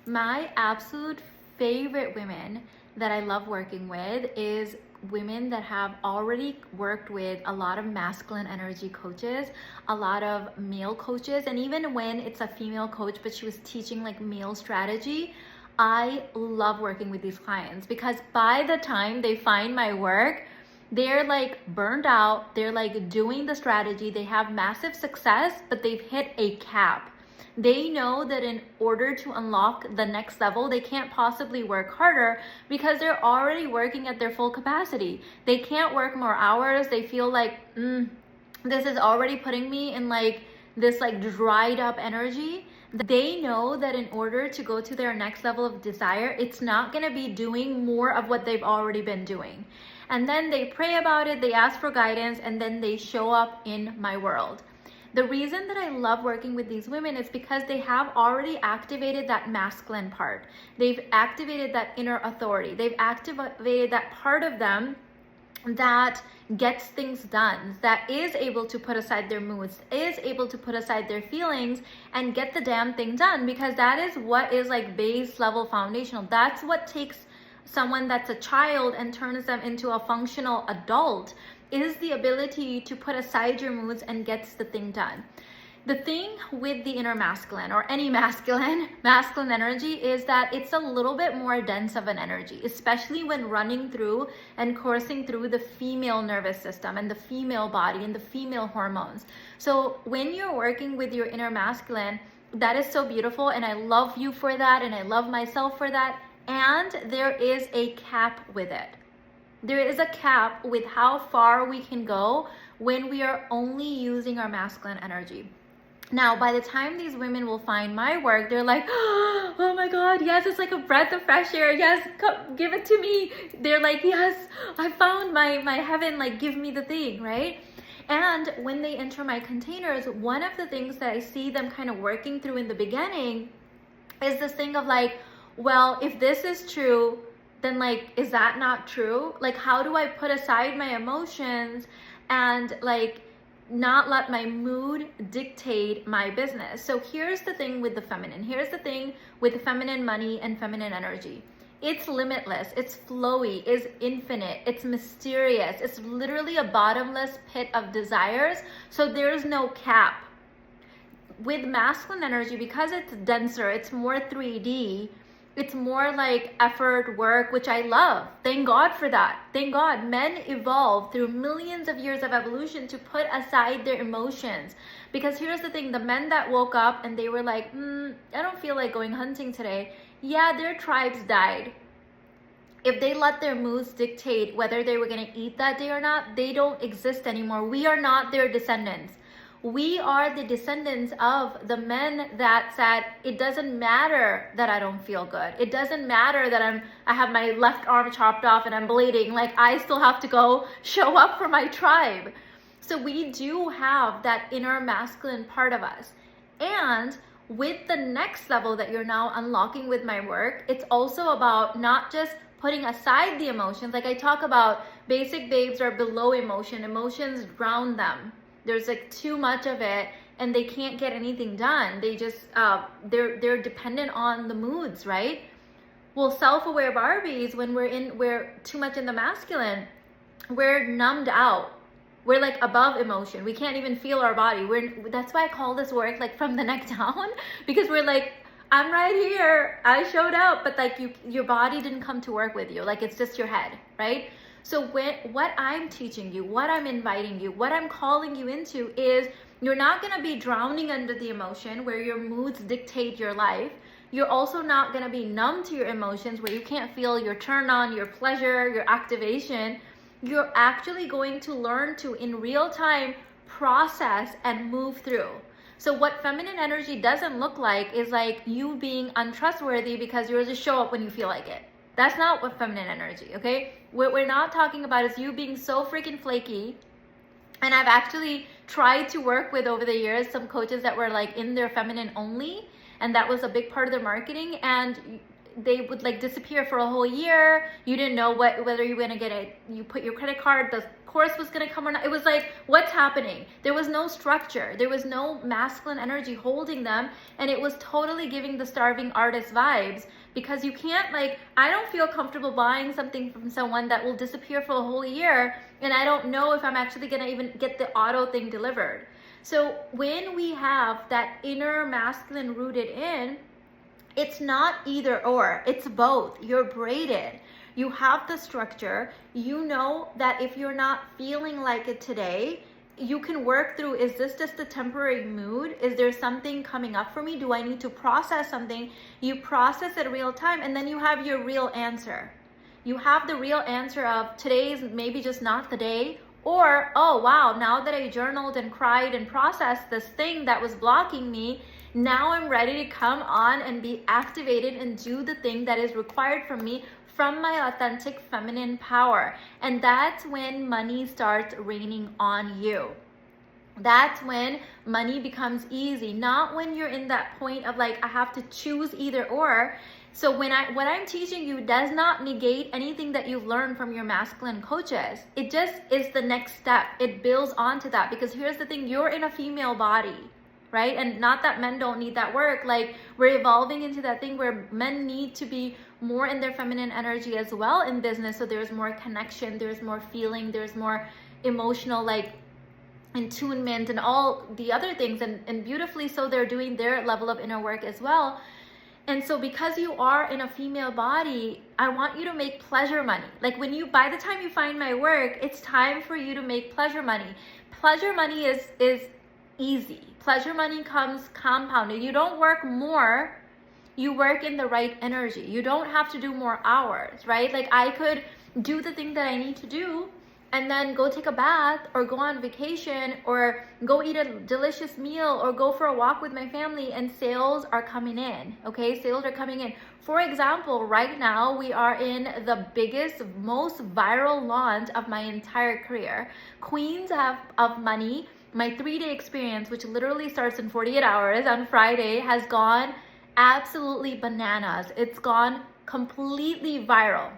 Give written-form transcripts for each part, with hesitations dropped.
My absolute favorite women that I love working with is women that have already worked with a lot of masculine energy coaches, a lot of male coaches, and even when it's a female coach, but she was teaching like male strategy, I love working with these clients because by the time they find my work, they're like burned out, they're like doing the strategy, they have massive success, but they've hit a cap. They know that in order to unlock the next level, they can't possibly work harder because they're already working at their full capacity. They can't work more hours. They feel like, this is already putting me in like this like dried up energy. They know that in order to go to their next level of desire, it's not going to be doing more of what they've already been doing. And then they pray about it, they ask for guidance, and then they show up in my world. The reason that I love working with these women is because they have already activated that masculine part. They've activated that inner authority. They've activated that part of them that gets things done, that is able to put aside their moods, is able to put aside their feelings and get the damn thing done, because that is what is like base level foundational. That's what takes someone that's a child and turns them into a functional adult, is the ability to put aside your moods and gets the thing done. The thing with the inner masculine or any masculine energy is that it's a little bit more dense of an energy, especially when running through and coursing through the female nervous system and the female body and the female hormones. So when you're working with your inner masculine, that is so beautiful, and I love you for that, and I love myself for that. And there is a cap with it. There is a cap with how far we can go when we are only using our masculine energy. Now, by the time these women will find my work, they're like, oh my God, yes, it's like a breath of fresh air. Yes, come, give it to me. They're like, yes, I found my heaven, like give me the thing, right? And when they enter my containers, one of the things that I see them kind of working through in the beginning is this thing of like, well, if this is true, then like, is that not true? Like, how do I put aside my emotions and like not let my mood dictate my business? So here's the thing with the feminine. Here's the thing with feminine money and feminine energy. It's limitless, it's flowy, it's infinite, it's mysterious. It's literally a bottomless pit of desires. So there's no cap. With masculine energy, because it's denser, it's more 3D, it's more like effort, work, which I love. Thank God for that. Thank God. Men evolved through millions of years of evolution to put aside their emotions. Because here's the thing, the men that woke up and they were like, I don't feel like going hunting today. Yeah, their tribes died. If they let their moods dictate whether they were going to eat that day or not, they don't exist anymore. We are not their descendants. We are the descendants of the men that said, it doesn't matter that I don't feel good. It doesn't matter that I have my left arm chopped off and I'm bleeding. Like, I still have to go show up for my tribe. So we do have that inner masculine part of us. And with the next level that you're now unlocking with my work, it's also about not just putting aside the emotions. Like I talk about, basic babes are below emotion. Emotions drown them. There's like too much of it and they can't get anything done. They just, they're dependent on the moods, right? Well, self-aware Barbies, when we're too much in the masculine, we're numbed out. We're like above emotion. We can't even feel our body. That's why I call this work like from the neck down, because we're like, I'm right here. I showed up, but like your body didn't come to work with you. Like it's just your head, right? So what I'm teaching you, what I'm inviting you, what I'm calling you into is you're not going to be drowning under the emotion where your moods dictate your life. You're also not going to be numb to your emotions where you can't feel your turn on, your pleasure, your activation. You're actually going to learn to, in real time, process and move through. So what feminine energy doesn't look like is like you being untrustworthy because you're just show up when you feel like it. That's not what feminine energy, okay? What we're not talking about is you being so freaking flaky. And I've actually tried to work with, over the years, some coaches that were like in their feminine only, and that was a big part of their marketing, and they would like disappear for a whole year. You didn't know whether you were gonna get it. You put your credit card, the course was going to come or not. It was like, what's happening? There was no structure. There was no masculine energy holding them. And it was totally giving the starving artist vibes, because you can't, like, I don't feel comfortable buying something from someone that will disappear for a whole year. And I don't know if I'm actually going to even get the auto thing delivered. So when we have that inner masculine rooted in, it's not either or, it's both. You're braided. You have the structure. You know that if you're not feeling like it today, you can work through, is this just a temporary mood? Is there something coming up for me? Do I need to process something? You process it real time, and then you have your real answer. You have the real answer of, today is maybe just not the day, or, oh wow, now that I journaled and cried and processed this thing that was blocking me, now I'm ready to come on and be activated and do the thing that is required from me from my authentic feminine power. And that's when money starts raining on you. That's when money becomes easy, not when you're in that point of like, I have to choose either or. So what I'm teaching you does not negate anything that you've learned from your masculine coaches. It just is the next step. It builds onto that, because here's the thing, you're in a female body, right? And not that men don't need that work. Like, we're evolving into that thing where men need to be more in their feminine energy as well in business. So there's more connection, there's more feeling, there's more emotional, like, attunement and all the other things. And beautifully so, they're doing their level of inner work as well. And so because you are in a female body, I want you to make pleasure money. Like, by the time you find my work, it's time for you to make pleasure money. Pleasure money is easy. Pleasure money comes compounded. You don't work more, you work in the right energy. You don't have to do more hours, right? Like, I could do the thing that I need to do and then go take a bath or go on vacation or go eat a delicious meal or go for a walk with my family, and sales are coming in, okay? Sales are coming in. For example, right now we are in the biggest, most viral launch of my entire career. Queens of Money, my 3-day experience, which literally starts in 48 hours on Friday, has gone absolutely bananas. It's gone completely viral,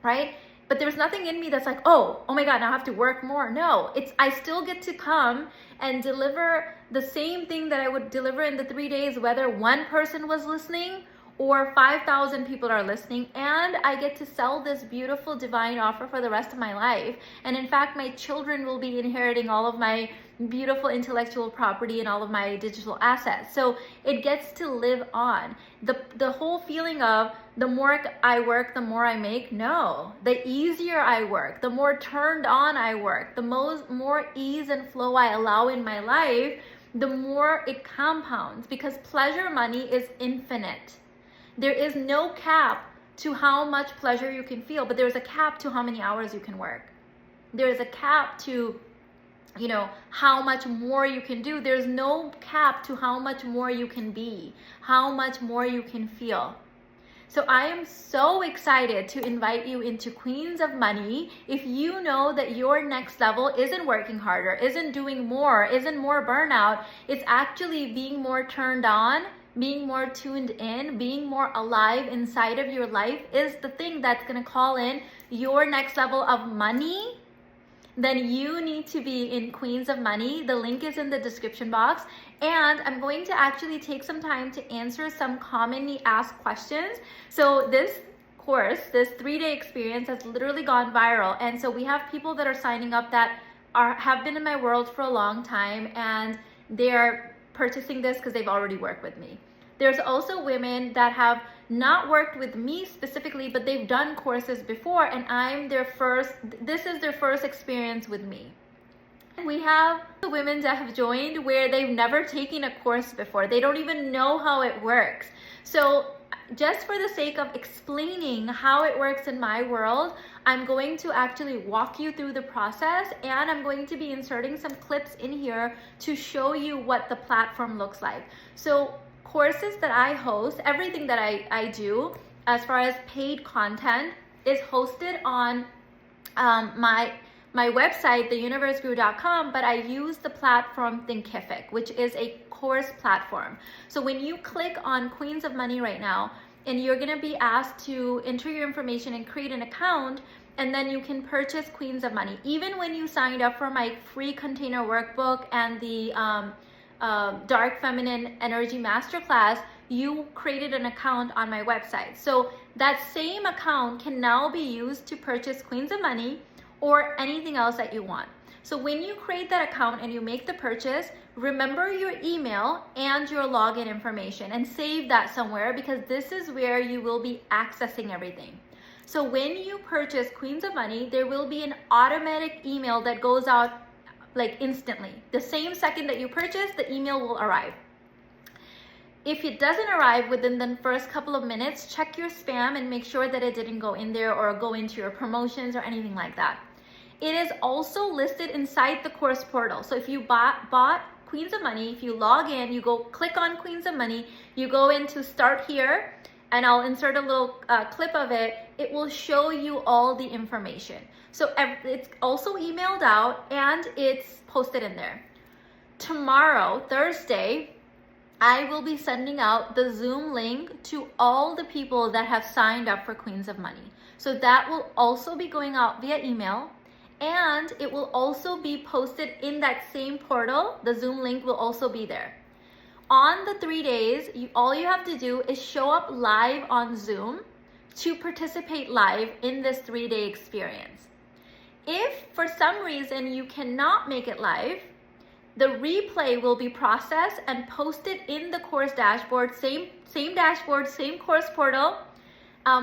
right? But there's nothing in me that's like, oh my God, now I have to work more. No, I still get to come and deliver the same thing that I would deliver in the 3 days, whether one person was listening or 5,000 people are listening, and I get to sell this beautiful divine offer for the rest of my life. And in fact, my children will be inheriting all of my beautiful intellectual property and all of my digital assets. So it gets to live on. The whole feeling of the more I work, the more I make, no. The easier I work, the more turned on I work, the more ease and flow I allow in my life, the more it compounds, because pleasure money is infinite. There is no cap to how much pleasure you can feel, but there's a cap to how many hours you can work. There's a cap to, how much more you can do. There's no cap to how much more you can be, how much more you can feel. So I am so excited to invite you into Queens of Money. If you know that your next level isn't working harder, isn't doing more, isn't more burnout, it's actually being more turned on, being more tuned in, being more alive inside of your life is the thing that's going to call in your next level of money, then you need to be in Queens of Money. The link is in the description box. And I'm going to actually take some time to answer some commonly asked questions. So this course, this 3-day experience has literally gone viral. And so we have people that are signing up that have been in my world for a long time, and they're purchasing this because they've already worked with me. There's also women that have not worked with me specifically, but they've done courses before, and this is their first experience with me. We have the women that have joined where they've never taken a course before. They don't even know how it works. So just for the sake of explaining how it works in my world, I'm going to actually walk you through the process, and I'm going to be inserting some clips in here to show you what the platform looks like. So courses that I host, everything that I do as far as paid content is hosted on my website, theuniverseguru.com, but I use the platform Thinkific, which is a course platform. So when you click on Queens of Money right now, and you're gonna be asked to enter your information and create an account, and then you can purchase Queens of Money. Even when you signed up for my free container workbook and the Dark Feminine Energy Masterclass, you created an account on my website. So that same account can now be used to purchase Queens of Money or anything else that you want. So when you create that account and you make the purchase, remember your email and your login information and save that somewhere, because this is where you will be accessing everything. So when you purchase Queens of Money, there will be an automatic email that goes out like instantly. The same second that you purchase, the email will arrive. If it doesn't arrive within the first couple of minutes, check your spam and make sure that it didn't go in there or go into your promotions or anything like that. It is also listed inside the course portal. So if you bought Queens of Money, if you log in, you go click on Queens of Money, you go into Start Here, and I'll insert a little clip of it. It will show you all the information. So it's also emailed out and it's posted in there. Tomorrow, Thursday, I will be sending out the Zoom link to all the people that have signed up for Queens of Money. So that will also be going out via email, and it will also be posted in that same portal. The Zoom link will also be there. On the 3 days, all you have to do is show up live on Zoom to participate live in this 3-day experience. If for some reason you cannot make it live, the replay will be processed and posted in the course dashboard, same dashboard, same course portal,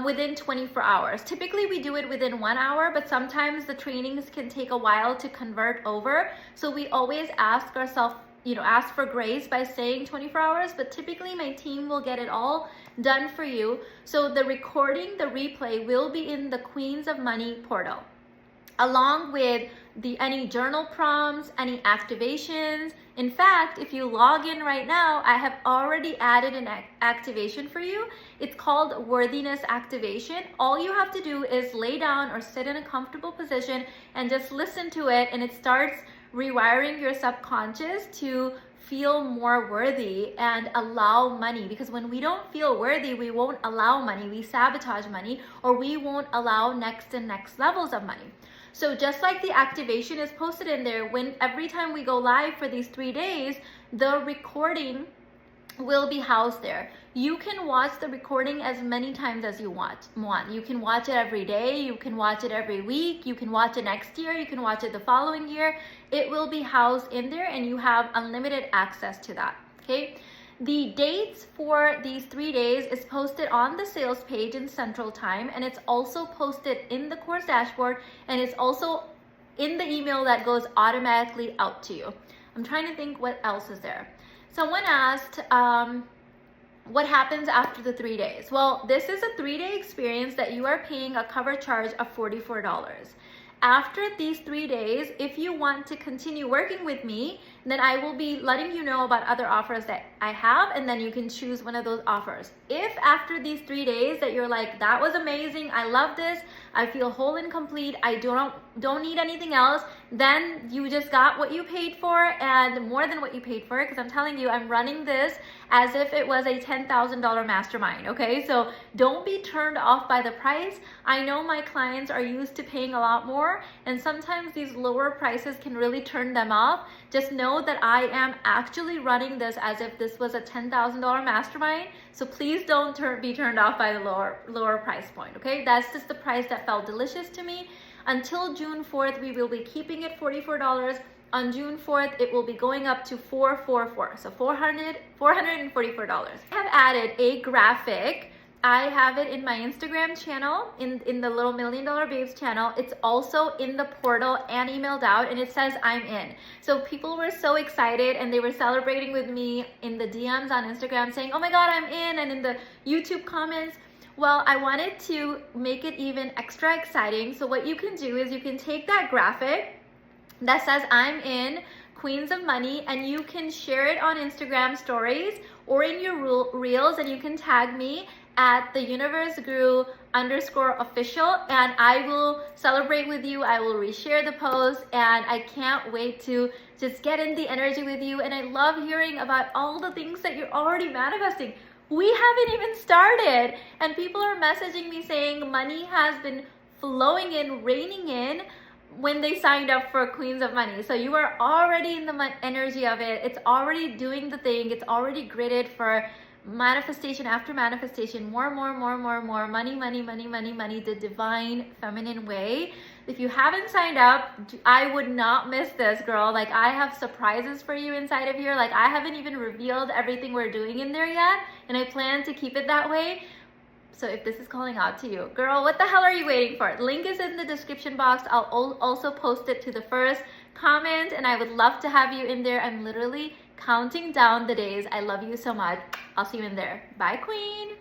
within 24 hours. Typically we do it within 1 hour, but sometimes the trainings can take a while to convert over. So we always ask ourselves, ask for grace by saying 24 hours, but typically my team will get it all done for you. So the recording, the replay will be in the Queens of Money portal, along with any journal prompts, any activations. In fact, if you log in right now, I have already added an activation for you. It's called Worthiness Activation. All you have to do is lay down or sit in a comfortable position and just listen to it, and it starts rewiring your subconscious to feel more worthy and allow money. Because when we don't feel worthy, we won't allow money. We sabotage money, or we won't allow next and next levels of money. So just like the activation is posted in there, every time we go live for these 3 days, the recording will be housed there. You can watch the recording as many times as you want. You can watch it every day, you can watch it every week, you can watch it next year, you can watch it the following year. It will be housed in there and you have unlimited access to that, okay? The dates for these 3 days is posted on the sales page in Central Time, and it's also posted in the course dashboard, and it's also in the email that goes automatically out to you. I'm trying to think what else is there. Someone asked, what happens after the 3 days? Well, this is a 3-day experience that you are paying a cover charge of $44. After these 3 days, if you want to continue working with me, then I will be letting you know about other offers that I have, and then you can choose one of those offers. If after these 3 days that you're like, that was amazing, I love this, I feel whole and complete, I don't need anything else, then you just got what you paid for and more than what you paid for, because I'm telling you, I'm running this as if it was a $10,000 mastermind, okay? So don't be turned off by the price. I know my clients are used to paying a lot more, and sometimes these lower prices can really turn them off. Just know that I am actually running this as if this was a $10,000 mastermind. So please don't be turned off by the lower price point, okay? That's just the price that felt delicious to me. Until June 4th, we will be keeping it $44. On June 4th, it will be going up to $444, so $444. I have added a graphic. I have it in my Instagram channel, in the Little $1 Million Babes channel. It's also in the portal and emailed out, and it says I'm in. So people were so excited, and they were celebrating with me in the DMs on Instagram saying, oh my God, I'm in, and in the YouTube comments. Well, I wanted to make it even extra exciting. So what you can do is you can take that graphic that says I'm in Queens of Money, and you can share it on Instagram stories or in your reels, and you can tag me at theuniverseguru_official, and I will celebrate with you. I will reshare the post, and I can't wait to just get in the energy with you. And I love hearing about all the things that you're already manifesting. We haven't even started, and people are messaging me saying money has been flowing in, raining in when they signed up for Queens of Money. So you are already in the energy of it. It's already doing the thing. It's already gridded for manifestation after manifestation, more money, the divine feminine way. If you haven't signed up, I would not miss this, girl. Like, I have surprises for you inside of here. Like, I haven't even revealed everything we're doing in there yet, and I plan to keep it that way. So if this is calling out to you, girl, what the hell are you waiting for? Link is in the description box. I'll also post it to the first comment, and I would love to have you in there. I'm literally counting down the days. I love you so much. I'll see you in there. Bye, queen.